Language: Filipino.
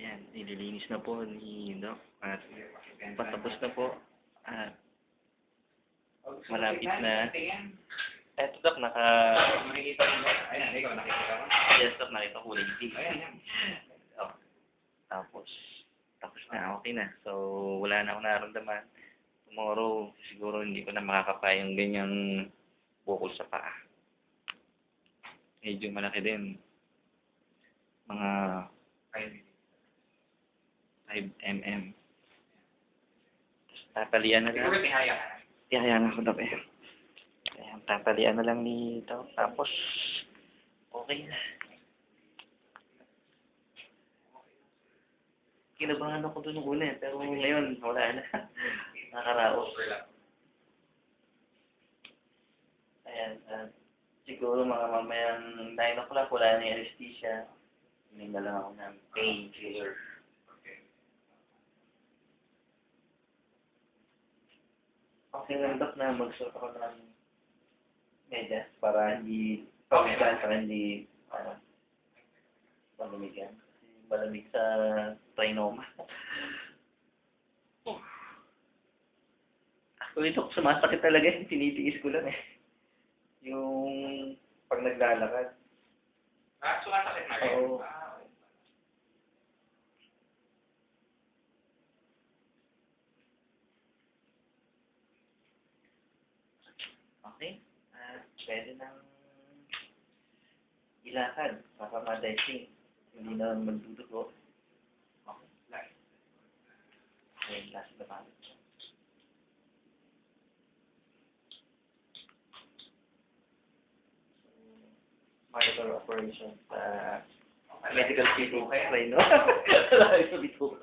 Ayan, nililinis na po ni Doc at patapos na po at malapit na. Eto Doc, Makikita mo ba? Ayan, ikaw nakikita mo? yes Doc, nakita ko lady. Ayan. Oh, tapos na, okay na. So, wala na akong nararamdaman. Tomorrow, siguro hindi ko na makakapaya yung ganyang bukol sa paa. Medyo malaki din. Mga 5 mm. Tatalian na Siguro lang. tihaya. Tihaya nga ako Doc eh. Ayan, tatalian na lang dito. Tapos, okay na. Kinabahan ako doon nung una eh, pero ngayon, wala na. Nakaraos. Ayan, siguro mga mamayang 9 o'clock, wala na yung anesthesia. Hindi na lang ako ng painkiller. Okay lang Doc na magsuot ako ng medyas para hindi pagkakas, para hindi malamig yan. Kasi malamig sa trinoma. Actually Doc, sumasakit talaga yung tinitiis ko lang eh. Yung pag naglalakad. Sumasakit na rin? Oo. Okay. Pwede nang ilakad para ma-dicing. Hindi na magdudugo. Okay. Okay, last na pa. Monitor operation sa medical city. Okay, no? Wala yung sabi ko.